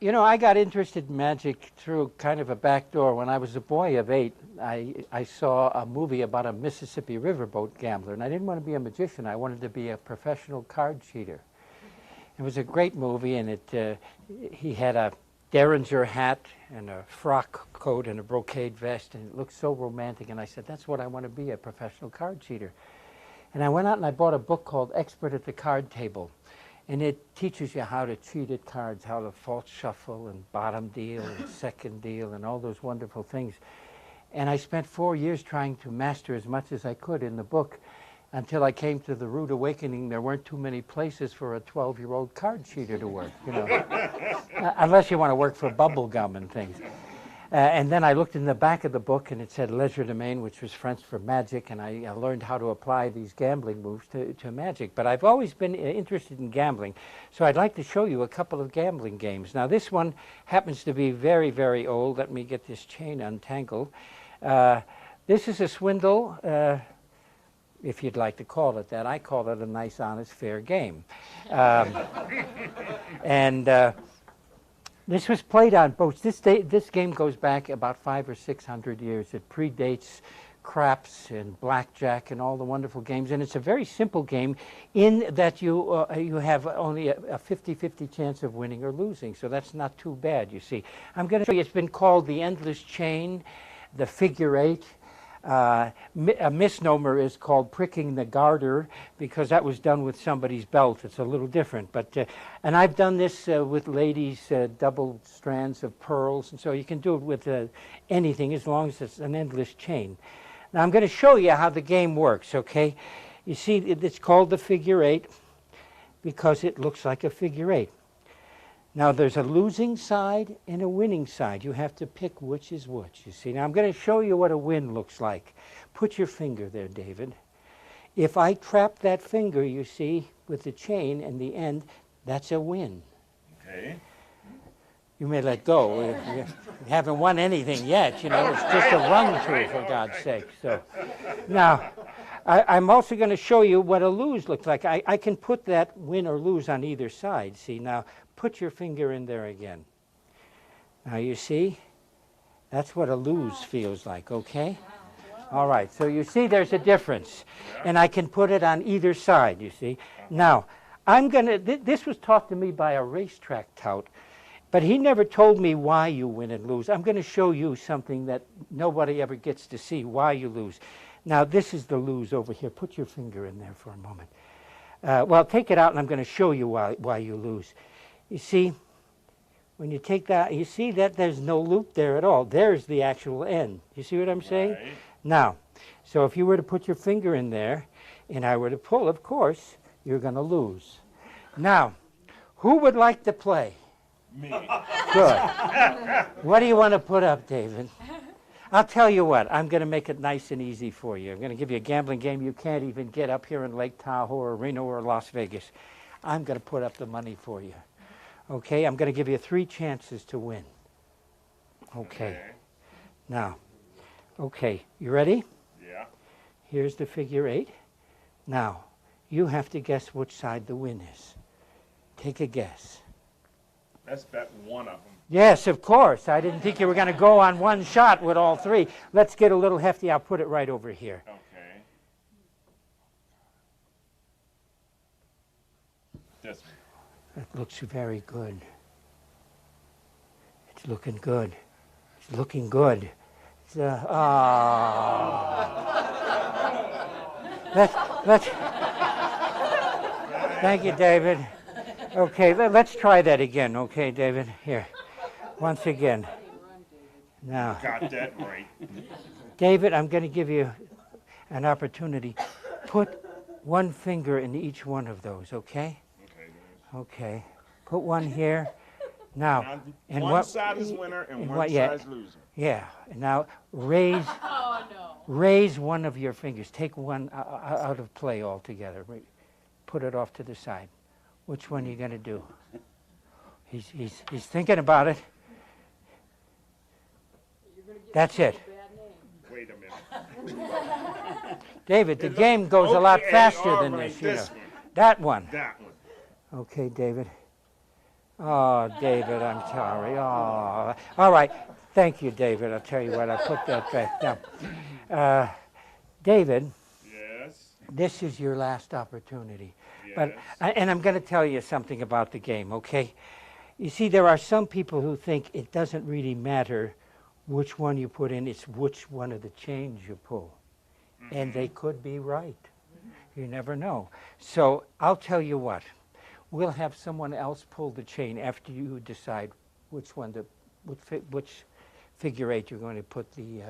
You know, I got interested in magic through kind of a back door. When I was a boy of 8, I saw a movie about a Mississippi riverboat gambler, and I didn't want to be a magician. I wanted to be a professional card cheater. It was a great movie, and he had a Derringer hat and a frock coat and a brocade vest, and it looked so romantic, and I said, that's what I want to be, a professional card cheater. And I went out and I bought a book called Expert at the Card Table. And it teaches you how to cheat at cards, how to false shuffle and bottom deal and second deal and all those wonderful things. And I spent 4 years trying to master as much as I could in the book until I came to the rude awakening there weren't too many places for a 12-year-old card cheater to work, you know, unless you want to work for bubble gum and things. And then I looked in the back of the book, and it said legerdemain, which was French for magic, and I learned how to apply these gambling moves to magic. But I've always been interested in gambling, so I'd like to show you a couple of gambling games. Now, this one happens to be very, very old. Let me get this chain untangled. This is a swindle, if you'd like to call it that. I call it a nice, honest, fair game. This was played on boats. This game goes back about 500 or 600 years. It predates craps and blackjack and all the wonderful games. And it's a very simple game in that you have only a 50-50 chance of winning or losing. So that's not too bad, you see. I'm going to show you, it's been called the endless chain, the figure 8. A misnomer is called pricking the garter, because that was done with somebody's belt. It's a little different, but and I've done this with ladies' double strands of pearls, and so you can do it with anything as long as it's an endless chain. Now I'm going to show you how the game works. Okay, you see it's called the figure 8 because it looks like a figure 8. Now, there's a losing side and a winning side. You have to pick which is which, you see. Now, I'm going to show you what a win looks like. Put your finger there, David. If I trap that finger, you see, with the chain and the end, that's a win. Okay. You may let go. You haven't won anything yet, you know. It's just a run-through, for God's sake. So, now, I'm also going to show you what a lose looks like. I can put that win or lose on either side, see. Now, put your finger in there again. Now you see, that's what a lose feels like, okay? All right, so you see there's a difference. And I can put it on either side, you see. Now, this was taught to me by a racetrack tout, but he never told me why you win and lose. I'm going to show you something that nobody ever gets to see, why you lose. Now, this is the lose over here. Put your finger in there for a moment. Well, take it out, and I'm going to show you why you lose. You see, when you take that, you see that there's no loop there at all. There's the actual end. You see what I'm saying? Right. Now, so if you were to put your finger in there, and I were to pull, of course, you're going to lose. Now, who would like to play? Me. Good. What do you want to put up, David? I'll tell you what, I'm going to make it nice and easy for you. I'm going to give you a gambling game you can't even get up here in Lake Tahoe or Reno or Las Vegas. I'm going to put up the money for you. Okay, I'm going to give you 3 chances to win. Okay. Now, okay, you ready? Yeah. Here's the figure 8. Now, you have to guess which side the win is. Take a guess. Let's bet one of them. Yes, of course. I didn't think you were going to go on one shot with all 3. Let's get a little hefty. I'll put it right over here. Okay. This one. It looks very good. It's looking good. It's looking good. It's, let's. Thank you, David. Okay, let's try that again. Okay, David. Here, once again. Now, Got that right. David, I'm going to give you an opportunity. Put one finger in each one of those. Okay. Okay, put one here. Now, and one what, side is winner and one what, side is loser. Yeah. Now raise raise one of your fingers. Take one out of play altogether. Put it off to the side. Which one are you going to do? He's thinking about it. That's it. Wait a minute. David, the game goes a lot faster than right, this. You know. one. That one. That one. Okay, David. Oh, David, I'm sorry. Oh, all right. Thank you, David. I'll tell you what, I'll put that back down. David, Yes. this is your last opportunity. Yes. And I'm going to tell you something about the game, okay? You see, there are some people who think it doesn't really matter which one you put in, it's which one of the chains you pull. And they could be right. You never know. So I'll tell you what. We'll have someone else pull the chain after you decide which one to, which figure eight you're going to put the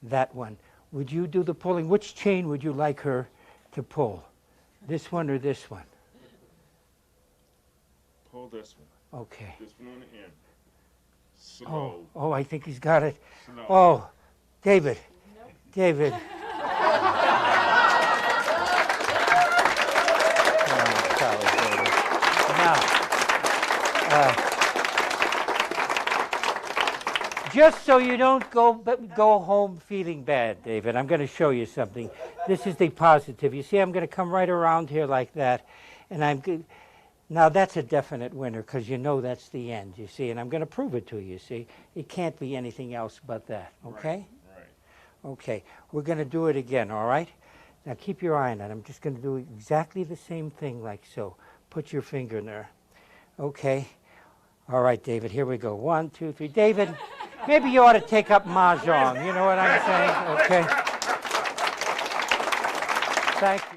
that one. Would you do the pulling? Which chain would you like her to pull? This one or this one? Pull this one. Okay. This one on the end. Slow. Oh, I think he's got it. Slow. Oh, David. Nope. David. Now, just so you don't go home feeling bad, David, I'm going to show you something. This is the positive. You see, I'm going to come right around here like that, and I'm good. Now that's a definite winner because you know that's the end. You see, and I'm going to prove it to you. See, it can't be anything else but that. Okay? Right. Okay. We're going to do it again. All right? Now keep your eye on it. I'm just going to do exactly the same thing like so. Put your finger in there. Okay. All right, David, here we go. 1, 2, 3. David, maybe you ought to take up Mahjong. You know what I'm saying? Okay. Thank you.